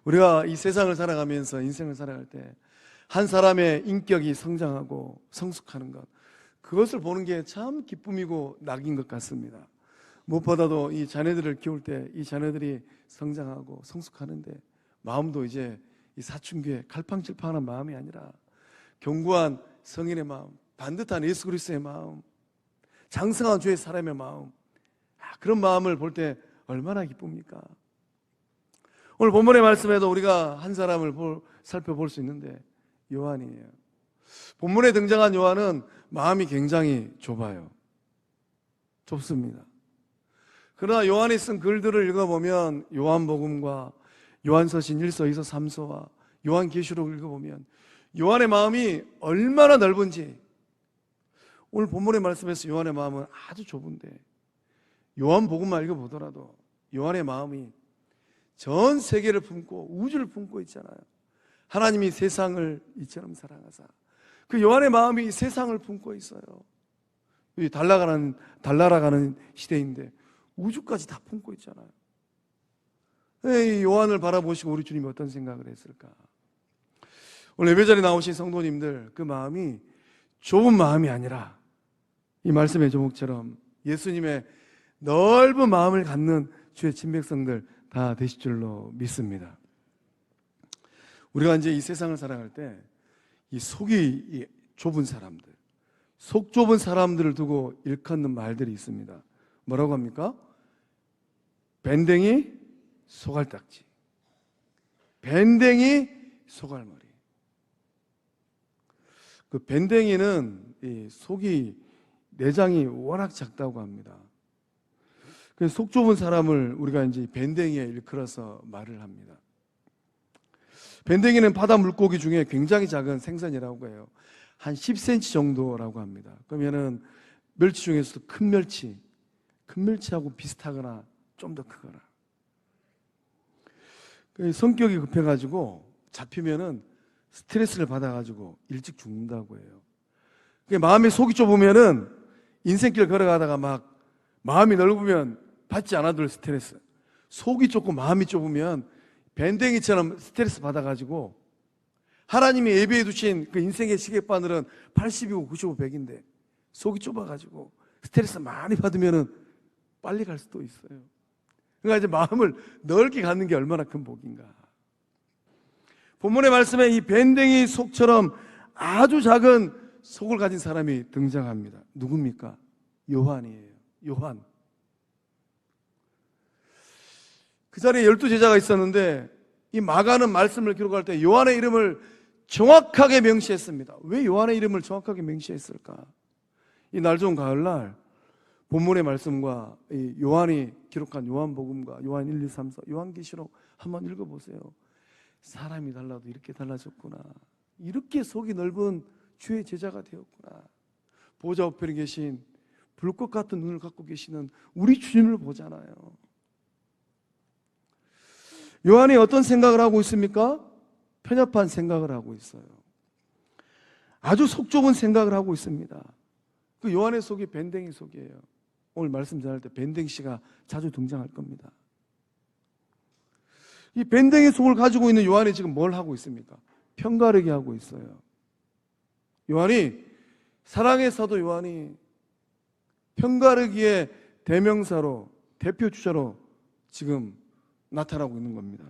우리가 이 세상을 살아가면서 인생을 살아갈 때 한 사람의 인격이 성장하고 성숙하는 것, 그것을 보는 게 참 기쁨이고 낙인 것 같습니다. 무엇보다도 이 자녀들을 키울 때 이 자녀들이 성장하고 성숙하는데 마음도 이제 이 사춘기에 갈팡질팡한 마음이 아니라 견고한 성인의 마음, 반듯한 예수 그리스도의 마음, 장성한 주의 사람의 마음, 그런 마음을 볼 때 얼마나 기쁩니까? 오늘 본문의 말씀에도 우리가 한 사람을 살펴볼 수 있는데 요한이에요. 본문에 등장한 요한은 마음이 굉장히 좁아요. 좁습니다. 그러나 요한이 쓴 글들을 읽어보면 요한복음과 요한서신 1서, 2서, 3서와 요한계시록을 읽어보면 요한의 마음이 얼마나 넓은지, 오늘 본문의 말씀에서 요한의 마음은 아주 좁은데 요한복음만 읽어보더라도 요한의 마음이 전 세계를 품고 우주를 품고 있잖아요. 하나님이 세상을 이처럼 사랑하사, 그 요한의 마음이 세상을 품고 있어요. 달나라가는 시대인데 우주까지 다 품고 있잖아요. 이 요한을 바라보시고 우리 주님이 어떤 생각을 했을까? 오늘 예배 자리에 나오신 성도님들, 그 마음이 좁은 마음이 아니라 이 말씀의 제목처럼 예수님의 넓은 마음을 갖는 주의 친백성들 다 되실 줄로 믿습니다. 우리가 이제 이 세상을 살아갈 때 이 속이 좁은 사람들, 속 좁은 사람들을 두고 일컫는 말들이 있습니다. 뭐라고 합니까? 밴댕이, 소갈딱지. 밴댕이, 소갈머리. 그 밴댕이는 이 속이, 내장이 워낙 작다고 합니다. 그래서 속 좁은 사람을 우리가 이제 밴댕이에 일컬어서 말을 합니다. 밴댕이는 바다 물고기 중에 굉장히 작은 생선이라고 해요. 한 10cm 정도라고 합니다. 그러면은 멸치 중에서도 큰 멸치하고 비슷하거나 좀 더 크거나. 성격이 급해가지고 잡히면은 스트레스를 받아가지고 일찍 죽는다고 해요. 마음이 속이 좁으면은 인생길 걸어가다가 막 마음이 넓으면 받지 않아도 될 스트레스, 속이 좁고 마음이 좁으면 밴댕이처럼 스트레스 받아가지고, 하나님이 예비해 두신 그 인생의 시계바늘은 80이고 90이고 100인데 속이 좁아가지고 스트레스 많이 받으면 빨리 갈 수도 있어요. 그러니까 이제 마음을 넓게 갖는 게 얼마나 큰 복인가. 본문의 말씀에 이 밴댕이 속처럼 아주 작은 속을 가진 사람이 등장합니다. 누굽니까? 요한이에요. 요한. 그 자리에 12제자가 있었는데 이 마가는 말씀을 기록할 때 요한의 이름을 정확하게 명시했습니다. 왜 요한의 이름을 정확하게 명시했을까? 이 날 좋은 가을날 본문의 말씀과 이 요한이 기록한 요한복음과 요한 1, 2, 3, 4, 요한계시록 한번 읽어보세요. 사람이 달라도 이렇게 달라졌구나. 이렇게 속이 넓은 주의 제자가 되었구나. 보좌 우편에 계신 불꽃 같은 눈을 갖고 계시는 우리 주님을 보잖아요. 요한이 어떤 생각을 하고 있습니까? 편협한 생각을 하고 있어요. 아주 속 좁은 생각을 하고 있습니다. 그 요한의 속이 밴댕이 속이에요. 오늘 말씀 전할 때 밴댕이씨가 자주 등장할 겁니다. 이 밴댕이 속을 가지고 있는 요한이 지금 뭘 하고 있습니까? 편가르기 하고 있어요. 요한이, 사랑의 사도 요한이 편가르기의 대명사로, 대표 주자로 지금 나타나고 있는 겁니다.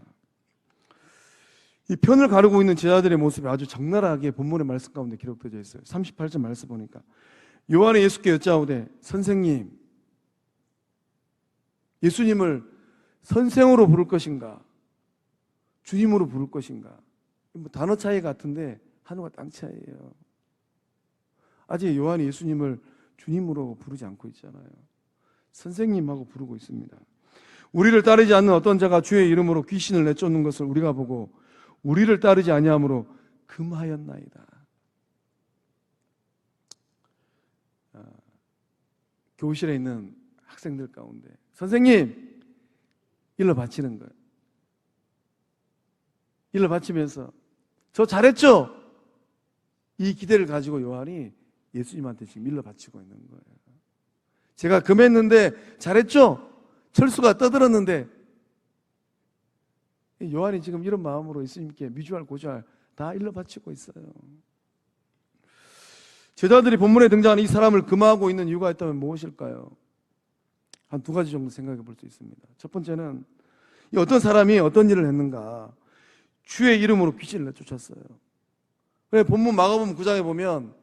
이 편을 가르고 있는 제자들의 모습이 아주 적나라하게 본문의 말씀 가운데 기록되어 있어요. 38절 말씀 보니까 요한이 예수께 여짜오되 선생님, 예수님을 선생으로 부를 것인가 주님으로 부를 것인가? 뭐 단어 차이 같은데 하늘과 땅 차이예요. 아직 요한이 예수님을 주님으로 부르지 않고 있잖아요. 선생님하고 부르고 있습니다. 우리를 따르지 않는 어떤 자가 주의 이름으로 귀신을 내쫓는 것을 우리가 보고 우리를 따르지 아니함으로 금하였나이다. 교실에 있는 학생들 가운데 선생님! 일러 바치는 거예요. 일러 바치면서 저 잘했죠? 이 기대를 가지고 요한이 예수님한테 지금 일러 바치고 있는 거예요. 제가 금했는데 잘했죠? 철수가 떠들었는데 요한이 지금 이런 마음으로 예수님께 미주알 고주알 다 일러 바치고 있어요. 제자들이 본문에 등장하는 이 사람을 금하고 있는 이유가 있다면 무엇일까요? 한 두 가지 정도 생각해 볼 수 있습니다. 첫 번째는 이 어떤 사람이 어떤 일을 했는가? 주의 이름으로 귀신을 내쫓았어요. 본문 마가복음 9장에 보면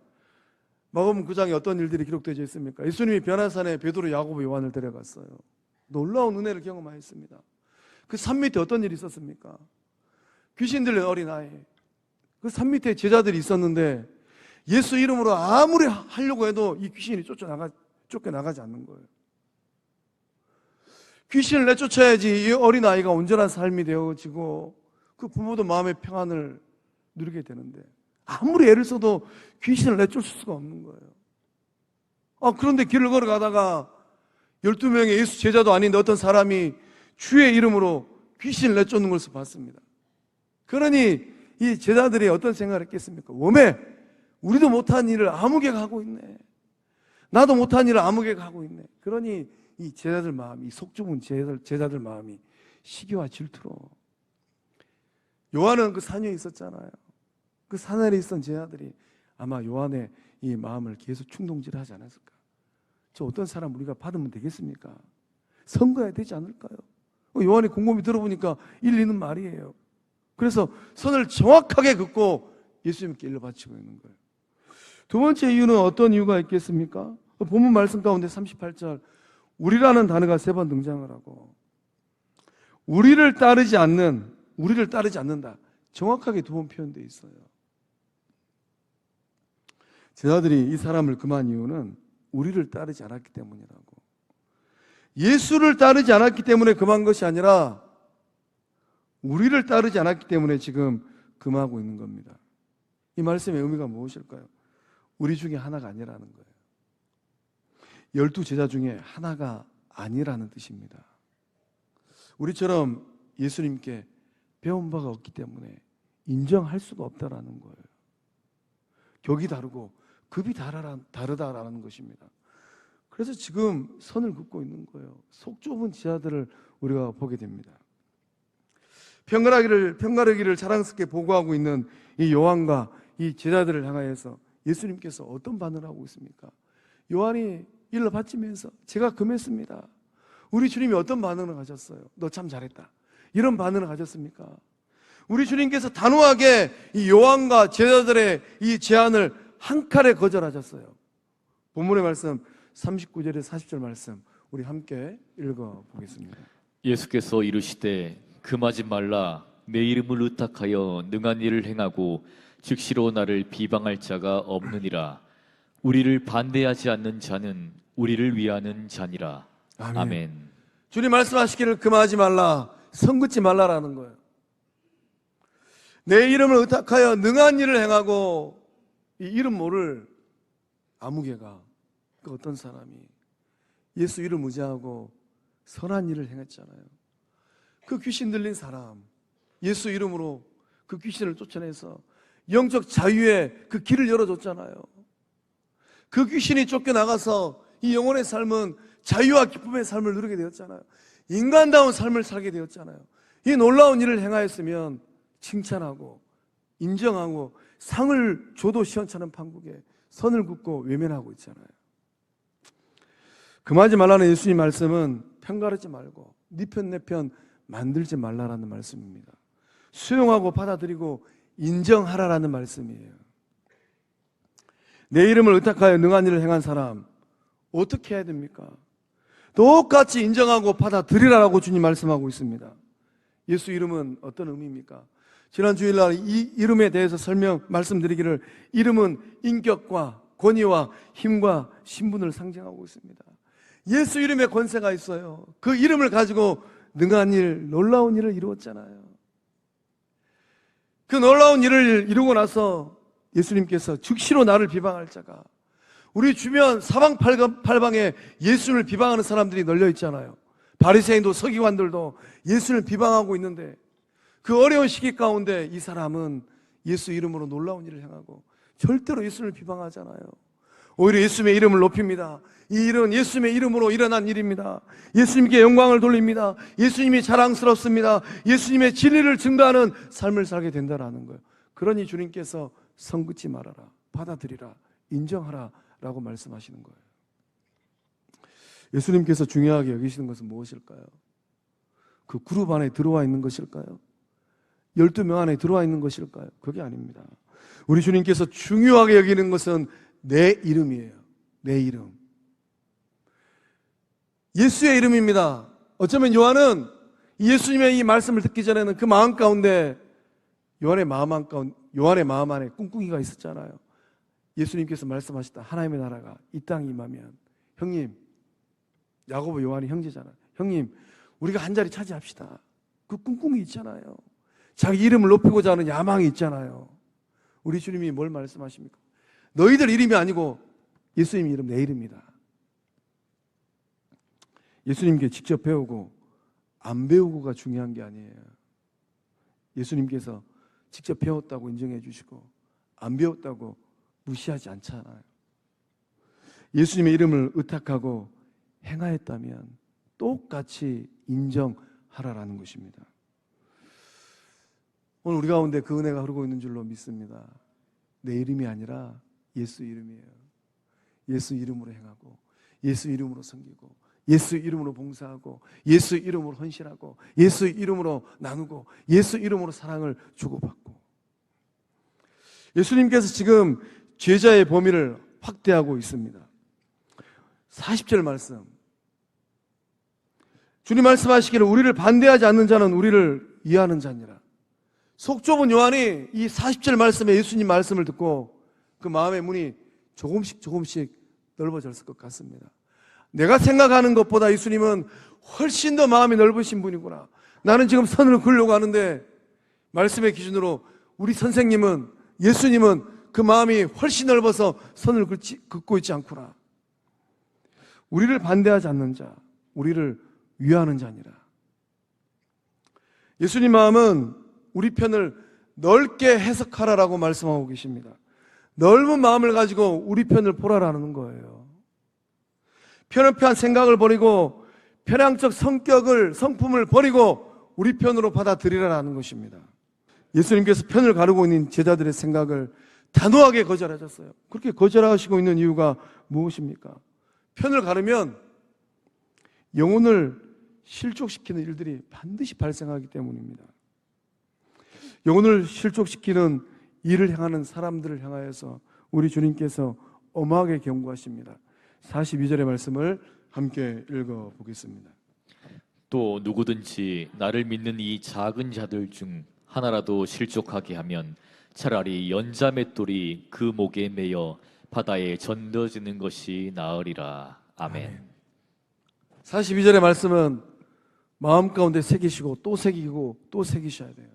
마가복음 9장에 어떤 일들이 기록되어 있습니까? 예수님이 변화산에 베드로, 야고보, 요한을 데려갔어요. 놀라운 은혜를 경험하였습니다. 그 산 밑에 어떤 일이 있었습니까? 귀신 들린 어린아이, 그 산 밑에 제자들이 있었는데 예수 이름으로 아무리 하려고 해도 이 귀신이 쫓겨나가지 않는 거예요. 귀신을 내쫓아야지 이 어린아이가 온전한 삶이 되어지고 그 부모도 마음의 평안을 누리게 되는데 아무리 애를 써도 귀신을 내쫓을 수가 없는 거예요. 그런데 길을 걸어가다가 12명의 예수 제자도 아닌데 어떤 사람이 주의 이름으로 귀신을 내쫓는 것을 봤습니다. 그러니 이 제자들이 어떤 생각을 했겠습니까? 웜에 우리도 못한 일을 아무개가 하고 있네. 나도 못한 일을 아무개가 하고 있네. 그러니 이 제자들 마음이, 속 좁은 제자들 마음이 시기와 질투로. 요한은 그 산 위에 있었잖아요. 그 산 아래 있던 제자들이 아마 요한의 이 마음을 계속 충동질하지 않았을까? 저 어떤 사람 우리가 받으면 되겠습니까? 선거해야 되지 않을까요? 요한이 곰곰이 들어보니까 일리 있는 말이에요. 그래서 선을 정확하게 긋고 예수님께 일러 바치고 있는 거예요. 두 번째 이유는 어떤 이유가 있겠습니까? 본문 말씀 가운데 38절 우리라는 단어가 3번 등장을 하고 우리를 따르지 않는다. 정확하게 2번 표현되어 있어요. 제자들이 이 사람을 금한 이유는 우리를 따르지 않았기 때문이라고. 예수를 따르지 않았기 때문에 금한 것이 아니라 우리를 따르지 않았기 때문에 지금 금하고 있는 겁니다. 이 말씀의 의미가 무엇일까요? 우리 중에 하나가 아니라는 거예요. 12제자 중에 하나가 아니라는 뜻입니다. 우리처럼 예수님께 배운 바가 없기 때문에 인정할 수가 없다라는 거예요. 격이 다르고 급이 다르다라는 것입니다. 그래서 지금 선을 긋고 있는 거예요. 속 좁은 제자들을 우리가 보게 됩니다. 편가르기를 자랑스럽게 보고하고 있는 이 요한과 이 제자들을 향하여서 예수님께서 어떤 반응을 하고 있습니까? 요한이 일러 바치면서 제가 금했습니다. 우리 주님이 어떤 반응을 하셨어요? 너 참 잘했다. 이런 반응을 하셨습니까? 우리 주님께서 단호하게 이 요한과 제자들의 이 제안을 한 칼에 거절하셨어요. 본문의 말씀 39절에 40절 말씀 우리 함께 읽어보겠습니다. 예수께서 이르시되 금하지 말라. 내 이름을 의탁하여 능한 일을 행하고 즉시로 나를 비방할 자가 없느니라. 우리를 반대하지 않는 자는 우리를 위하는 자니라. 아멘. 주님 말씀하시기를 금하지 말라, 선 긋지 말라라는 거예요. 내 이름을 의탁하여 능한 일을 행하고, 이 이름 모를 아무개가, 그 어떤 사람이 예수 이름 의지하고 선한 일을 행했잖아요. 그 귀신 들린 사람, 예수 이름으로 그 귀신을 쫓아내서 영적 자유의 그 길을 열어줬잖아요. 그 귀신이 쫓겨나가서 이 영혼의 삶은 자유와 기쁨의 삶을 누리게 되었잖아요. 인간다운 삶을 살게 되었잖아요. 이 놀라운 일을 행하였으면 칭찬하고 인정하고 상을 줘도 시원찮은 판국에 선을 긋고 외면하고 있잖아요. 금하지 말라는 예수님 말씀은 편가르지 말고 네 편 내 편 만들지 말라라는 말씀입니다. 수용하고 받아들이고 인정하라라는 말씀이에요. 내 이름을 의탁하여 능한 일을 행한 사람 어떻게 해야 됩니까? 똑같이 인정하고 받아들이라라고 주님 말씀하고 있습니다. 예수 이름은 어떤 의미입니까? 지난 주일날 이 이름에 대해서 말씀드리기를 이름은 인격과 권위와 힘과 신분을 상징하고 있습니다. 예수 이름에 권세가 있어요. 그 이름을 가지고 능한 일, 놀라운 일을 이루었잖아요. 그 놀라운 일을 이루고 나서 예수님께서 즉시로 나를 비방할 자가, 우리 주변 사방팔방에 예수를 비방하는 사람들이 널려 있잖아요. 바리새인도 서기관들도 예수를 비방하고 있는데 그 어려운 시기 가운데 이 사람은 예수 이름으로 놀라운 일을 행하고 절대로 예수를 비방하잖아요. 오히려 예수님의 이름을 높입니다. 이 일은 예수님의 이름으로 일어난 일입니다. 예수님께 영광을 돌립니다. 예수님이 자랑스럽습니다. 예수님의 진리를 증거하는 삶을 살게 된다라는 거예요. 그러니 주님께서 성 긋지 말아라, 받아들이라, 인정하라 라고 말씀하시는 거예요. 예수님께서 중요하게 여기시는 것은 무엇일까요? 그 그룹 안에 들어와 있는 것일까요? 12명 안에 들어와 있는 것일까요? 그게 아닙니다. 우리 주님께서 중요하게 여기는 것은 내 이름이에요. 내 이름. 예수의 이름입니다. 어쩌면 요한은 예수님의 이 말씀을 듣기 전에는 그 마음 가운데 요한의 마음 안에 꿍꿍이가 있었잖아요. 예수님께서 말씀하셨다. 하나님의 나라가 이 땅에 임하면, 형님, 야고보 요한이 형제잖아요. 형님, 우리가 한 자리 차지합시다. 그 꿍꿍이 있잖아요. 자기 이름을 높이고자 하는 야망이 있잖아요. 우리 주님이 뭘 말씀하십니까? 너희들 이름이 아니고 예수님 이름 내 이름이다. 예수님께 직접 배우고 안 배우고가 중요한 게 아니에요. 예수님께서 직접 배웠다고 인정해 주시고 안 배웠다고 무시하지 않잖아요. 예수님의 이름을 의탁하고 행하였다면 똑같이 인정하라라는 것입니다. 오늘 우리 가운데 그 은혜가 흐르고 있는 줄로 믿습니다. 내 이름이 아니라 예수 이름이에요. 예수 이름으로 행하고, 예수 이름으로 섬기고, 예수 이름으로 봉사하고, 예수 이름으로 헌신하고, 예수 이름으로 나누고, 예수 이름으로 사랑을 주고받고. 예수님께서 지금 제자의 범위를 확대하고 있습니다. 40절 말씀, 주님 말씀하시기를 우리를 반대하지 않는 자는 우리를 이해하는 자니라. 속 좁은 요한이 이 40절 말씀에 예수님 말씀을 듣고 그 마음의 문이 조금씩 넓어졌을 것 같습니다. 내가 생각하는 것보다 예수님은 훨씬 더 마음이 넓으신 분이구나. 나는 지금 선을 그으려고 하는데 말씀의 기준으로 우리 선생님은, 예수님은 그 마음이 훨씬 넓어서 선을 긋고 있지 않구나. 우리를 반대하지 않는 자, 우리를 위하는 자니라. 예수님 마음은 우리 편을 넓게 해석하라라고 말씀하고 계십니다. 넓은 마음을 가지고 우리 편을 보라라는 거예요. 편협한 생각을 버리고 편향적 성품을 버리고 우리 편으로 받아들이라는 것입니다. 예수님께서 편을 가르고 있는 제자들의 생각을 단호하게 거절하셨어요. 그렇게 거절하시고 있는 이유가 무엇입니까? 편을 가르면 영혼을 실족시키는 일들이 반드시 발생하기 때문입니다. 영혼을 실족시키는 일을 행하는 사람들을 향하여서 우리 주님께서 엄하게 경고하십니다. 42절의 말씀을 함께 읽어보겠습니다. 또 누구든지 나를 믿는 이 작은 자들 중 하나라도 실족하게 하면 차라리 연자맷돌이 그 목에 매여 바다에 던져지는 것이 나으리라. 아멘. 42절의 말씀은 마음 가운데 새기시고 또 새기고 또 새기셔야 돼요.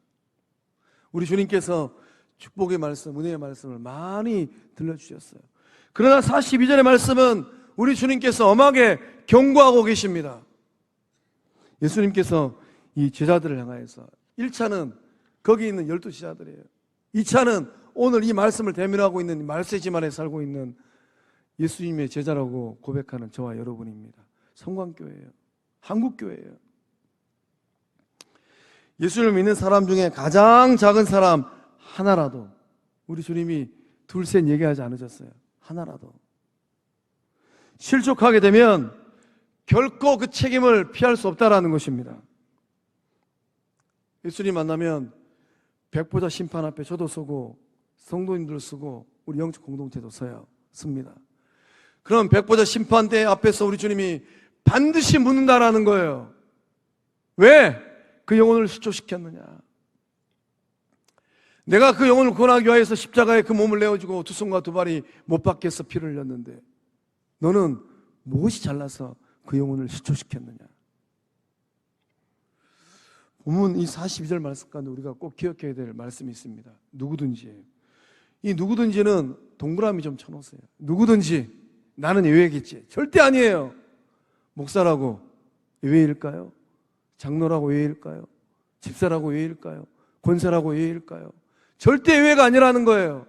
우리 주님께서 축복의 말씀, 은혜의 말씀을 많이 들려주셨어요. 그러나 42절의 말씀은 우리 주님께서 엄하게 경고하고 계십니다. 예수님께서 이 제자들을 향하여서 1차는 거기 있는 12제자들이에요. 2차는 오늘 이 말씀을 대면하고 있는 말세지 안에 살고 있는 예수님의 제자라고 고백하는 저와 여러분입니다. 성광교회예요. 한국교회예요. 예수를 믿는 사람 중에 가장 작은 사람 하나라도, 우리 주님이 둘, 셋 얘기하지 않으셨어요. 하나라도 실족하게 되면 결코 그 책임을 피할 수 없다라는 것입니다. 예수님 만나면 백보자 심판 앞에 저도 서고 성도님들 서고 우리 영적 공동체도 씁니다. 그럼 백보자 심판대 앞에서 우리 주님이 반드시 묻는다라는 거예요. 왜 그 영혼을 실족시켰느냐? 내가 그 영혼을 구원하기 위해서 십자가에 그 몸을 내어주고 두 손과 두 발이 못 박혀서 피를 흘렸는데 너는 무엇이 잘나서 그 영혼을 실족시켰느냐? 본문 이 42절 말씀 가운데 우리가 꼭 기억해야 될 말씀이 있습니다. 누구든지. 이 누구든지는 동그라미 좀 쳐놓으세요. 누구든지. 나는 예외겠지. 절대 아니에요. 목사라고 예외일까요? 장로라고 예외일까요? 집사라고 예외일까요? 권사라고 예외일까요? 절대 예외가 아니라는 거예요.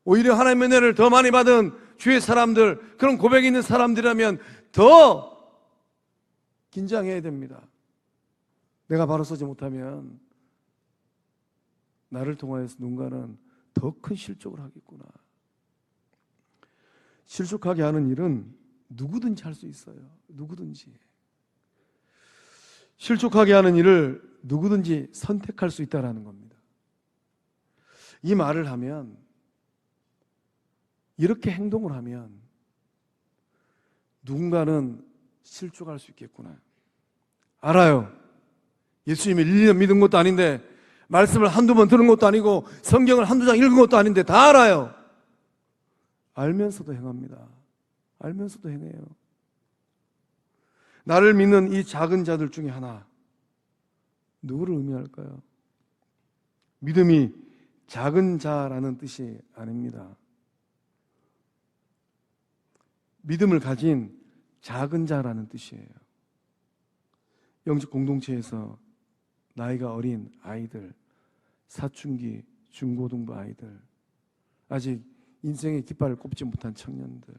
오히려 하나님의 은혜를 더 많이 받은 주의 사람들, 그런 고백이 있는 사람들이라면 더 긴장해야 됩니다. 내가 바로 서지 못하면 나를 통하여서 누군가는 더 큰 실족을 하겠구나. 실족하게 하는 일은 누구든지 할 수 있어요. 누구든지. 실족하게 하는 일을 누구든지 선택할 수 있다는 겁니다. 이 말을 하면, 이렇게 행동을 하면 누군가는 실족할 수 있겠구나. 알아요. 예수님을 1년 믿은 것도 아닌데, 말씀을 한두 번 들은 것도 아니고, 성경을 한두 장 읽은 것도 아닌데 다 알아요. 알면서도 행합니다. 알면서도 행해요. 나를 믿는 이 작은 자들 중에 하나, 누구를 의미할까요? 믿음이 작은 자라는 뜻이 아닙니다. 믿음을 가진 작은 자라는 뜻이에요. 영적 공동체에서 나이가 어린 아이들, 사춘기, 중고등부 아이들, 아직 인생의 깃발을 꼽지 못한 청년들,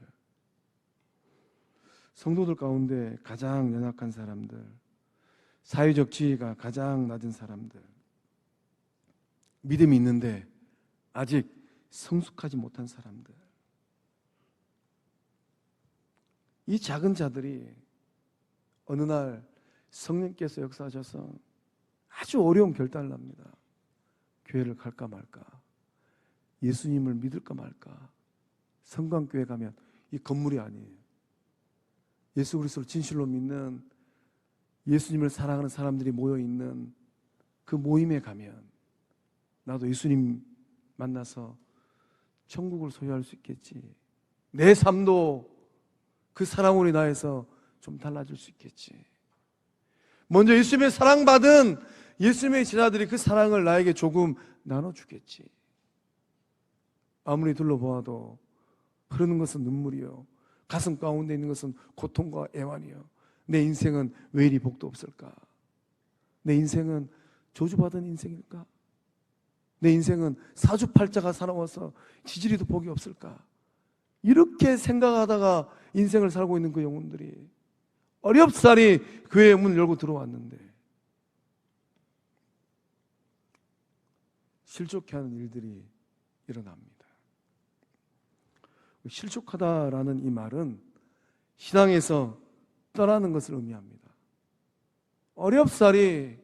성도들 가운데 가장 연약한 사람들, 사회적 지위가 가장 낮은 사람들, 믿음이 있는데 아직 성숙하지 못한 사람들, 이 작은 자들이 어느 날 성령께서 역사하셔서 아주 어려운 결단을 합니다. 교회를 갈까 말까, 예수님을 믿을까 말까. 성광교회 가면 이 건물이 아니에요. 예수 그리스도를 진실로 믿는, 예수님을 사랑하는 사람들이 모여있는 그 모임에 가면 나도 예수님 만나서 천국을 소유할 수 있겠지. 내 삶도 그 사랑으로 인하여서 좀 달라질 수 있겠지. 먼저 예수님의 사랑받은 예수님의 제자들이 그 사랑을 나에게 조금 나눠주겠지. 아무리 둘러보아도 흐르는 것은 눈물이요, 가슴 가운데 있는 것은 고통과 애환이요. 내 인생은 왜 이리 복도 없을까? 내 인생은 저주받은 인생일까? 내 인생은 사주팔자가 살아와서 지지리도 복이 없을까? 이렇게 생각하다가 인생을 살고 있는 그 영혼들이 어렵사리 교회의 문을 열고 들어왔는데 실족해 하는 일들이 일어납니다. 실족하다라는 이 말은 신앙에서 떠나는 것을 의미합니다. 어렵사리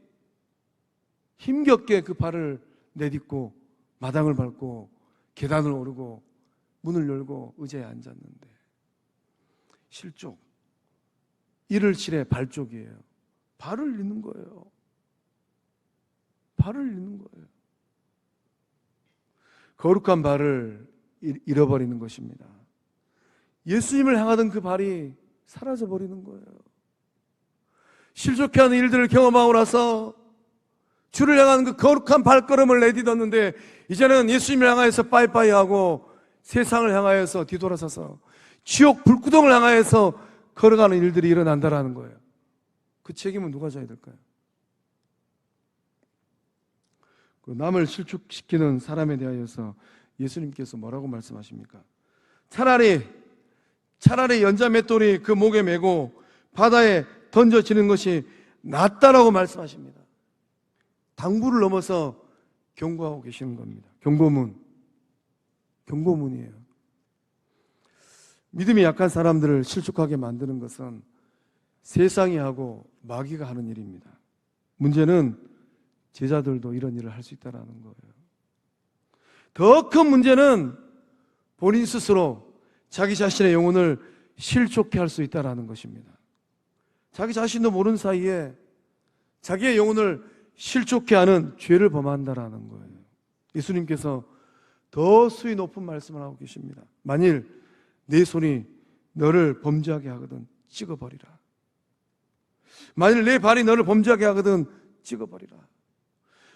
힘겹게 그 발을 내딛고 마당을 밟고 계단을 오르고 문을 열고 의자에 앉았는데 실족, 이를 실에 발족이에요. 발을 잃는 거예요. 발을 잃는 거예요. 거룩한 발을 잃어버리는 것입니다. 예수님을 향하던 그 발이 사라져 버리는 거예요. 실족해 하는 일들을 경험하고 나서 주를 향한 그 거룩한 발걸음을 내딛었는데 이제는 예수님을 향하여서 빠이빠이 하고 세상을 향하여서 뒤돌아서서 지옥 불구덩을 향하여서 걸어가는 일들이 일어난다라는 거예요. 그 책임은 누가 져야 될까요? 그 남을 실족시키는 사람에 대하여서 예수님께서 뭐라고 말씀하십니까? 차라리 연자맷돌이 그 목에 메고 바다에 던져지는 것이 낫다라고 말씀하십니다. 당부를 넘어서 경고하고 계시는 겁니다. 경고문이에요. 믿음이 약한 사람들을 실족하게 만드는 것은 세상이 하고 마귀가 하는 일입니다. 문제는 제자들도 이런 일을 할 수 있다는 거예요. 더 큰 문제는 본인 스스로 자기 자신의 영혼을 실족해 할 수 있다는 것입니다. 자기 자신도 모르는 사이에 자기의 영혼을 실족해 하는 죄를 범한다라는 거예요. 예수님께서 더 수위 높은 말씀을 하고 계십니다. 만일 내 손이 너를 범죄하게 하거든 찍어버리라. 만일 내 발이 너를 범죄하게 하거든 찍어버리라.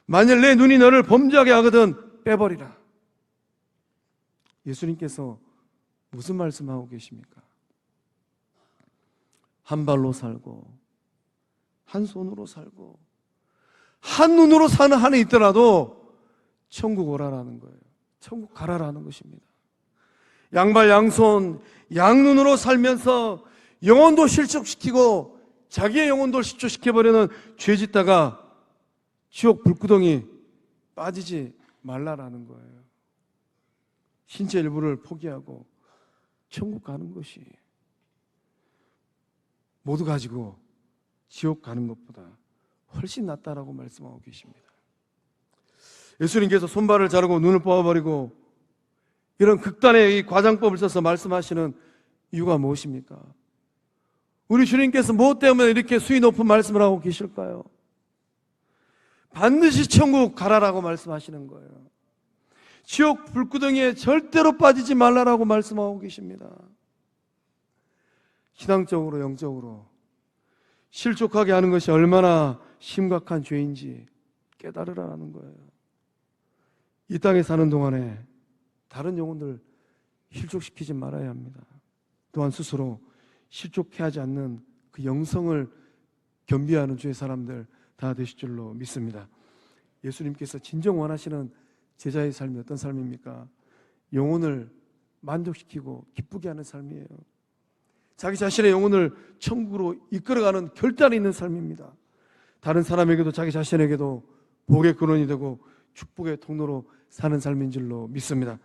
만일 내 눈이 너를 범죄하게 하거든 빼버리라. 예수님께서 무슨 말씀하고 계십니까? 한 발로 살고 한 손으로 살고 한 눈으로 사는 한이 있더라도 천국 오라라는 거예요. 천국 가라라는 것입니다. 양발 양손 양눈으로 살면서 영혼도 실족시키고 자기의 영혼도 실족시켜버리는 죄 짓다가 지옥 불구덩이 빠지지 말라라는 거예요. 신체 일부를 포기하고 천국 가는 것이 모두 가지고 지옥 가는 것보다 훨씬 낫다라고 말씀하고 계십니다. 예수님께서 손발을 자르고 눈을 뽑아버리고 이런 극단의 이 과장법을 써서 말씀하시는 이유가 무엇입니까? 우리 주님께서 무엇 때문에 이렇게 수위 높은 말씀을 하고 계실까요? 반드시 천국 가라라고 말씀하시는 거예요. 지옥 불구덩이에 절대로 빠지지 말라라고 말씀하고 계십니다. 신앙적으로 영적으로 실족하게 하는 것이 얼마나 심각한 죄인지 깨달으라는 거예요. 이 땅에 사는 동안에 다른 영혼들 실족시키지 말아야 합니다. 또한 스스로 실족해 하지 않는 그 영성을 겸비하는 주의 사람들 다 되실 줄로 믿습니다. 예수님께서 진정 원하시는 제자의 삶이 어떤 삶입니까? 영혼을 만족시키고 기쁘게 하는 삶이에요. 자기 자신의 영혼을 천국으로 이끌어가는 결단이 있는 삶입니다. 다른 사람에게도 자기 자신에게도 복의 근원이 되고 축복의 통로로 사는 삶인 줄로 믿습니다.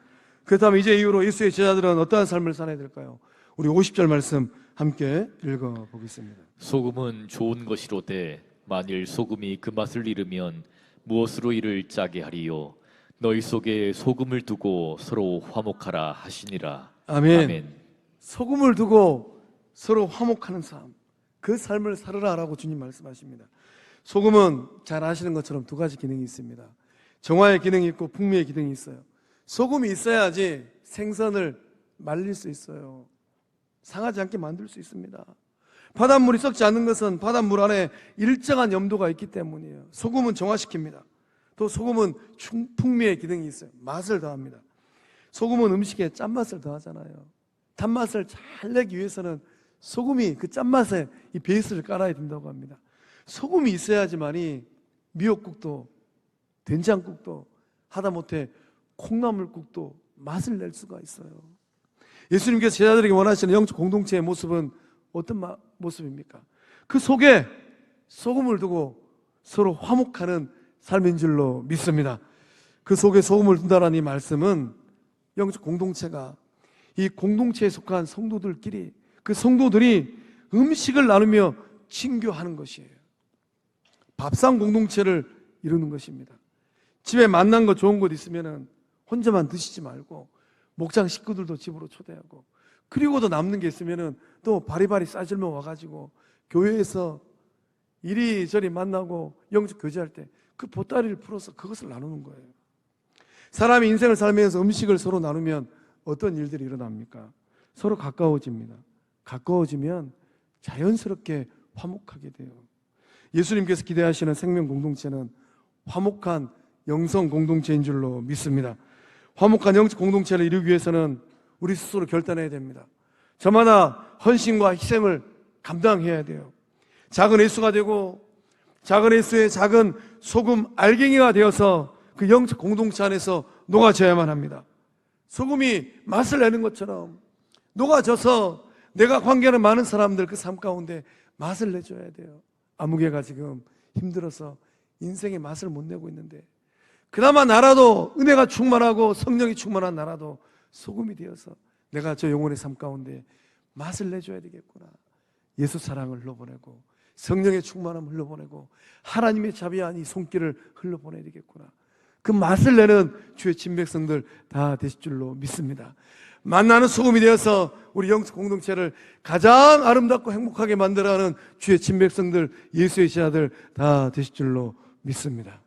그렇다면 이제 이후로 예수의 제자들은 어떠한 삶을 살아야 될까요? 우리 50절 말씀 함께 읽어보겠습니다. 소금은 좋은 것이로되 만일 소금이 그 맛을 잃으면 무엇으로 이를 짜게 하리요? 너희 속에 소금을 두고 서로 화목하라 하시니라. 아멘. 소금을 두고 서로 화목하는 삶, 그 삶을 살아라라고 주님 말씀하십니다. 소금은 잘 아시는 것처럼 두 가지 기능이 있습니다. 정화의 기능이 있고 풍미의 기능이 있어요. 소금이 있어야지 생선을 말릴 수 있어요. 상하지 않게 만들 수 있습니다. 바닷물이 썩지 않는 것은 바닷물 안에 일정한 염도가 있기 때문이에요. 소금은 정화시킵니다. 또 소금은 풍미의 기능이 있어요. 맛을 더합니다. 소금은 음식에 짠맛을 더하잖아요. 단맛을 잘 내기 위해서는 소금이 그 짠맛에 이 베이스를 깔아야 된다고 합니다. 소금이 있어야지만이 미역국도 된장국도 하다못해 콩나물국도 맛을 낼 수가 있어요. 예수님께서 제자들에게 원하시는 영적 공동체의 모습은 어떤 모습입니까? 그 속에 소금을 두고 서로 화목하는 삶인 줄로 믿습니다. 그 속에 소금을 둔다라는 이 말씀은 영적 공동체가 이 공동체에 속한 성도들끼리 그 성도들이 음식을 나누며 친교하는 것이에요. 밥상 공동체를 이루는 것입니다. 집에 만난 거 좋은 곳 있으면 혼자만 드시지 말고 목장 식구들도 집으로 초대하고, 그리고도 남는 게 있으면 또 바리바리 싸질러 와가지고 교회에서 이리저리 만나고 영적 교제할 때 그 보따리를 풀어서 그것을 나누는 거예요. 사람이 인생을 살면서 음식을 서로 나누면 어떤 일들이 일어납니까? 서로 가까워집니다. 가까워지면 자연스럽게 화목하게 돼요. 예수님께서 기대하시는 생명 공동체는 화목한 영성 공동체인 줄로 믿습니다. 화목한 영적 공동체를 이루기 위해서는 우리 스스로 결단해야 됩니다. 저마다 헌신과 희생을 감당해야 돼요. 작은 예수가 되고 작은 예수의 작은 소금 알갱이가 되어서 그 영적 공동체 안에서 녹아져야만 합니다. 소금이 맛을 내는 것처럼 녹아져서 내가 관계하는 많은 사람들 그 삶 가운데 맛을 내줘야 돼요. 아무개가 지금 힘들어서 인생의 맛을 못 내고 있는데, 그나마 나라도 은혜가 충만하고 성령이 충만한 나라도 소금이 되어서 내가 저 영혼의 삶 가운데 맛을 내줘야 되겠구나. 예수 사랑을 흘러보내고 성령의 충만함을 흘러보내고 하나님의 자비한 이 손길을 흘러보내야 되겠구나. 그 맛을 내는 주의 친백성들 다 되실 줄로 믿습니다. 만나는 소금이 되어서 우리 영적 공동체를 가장 아름답고 행복하게 만들어가는 주의 친백성들, 예수의 제자들 다 되실 줄로 믿습니다.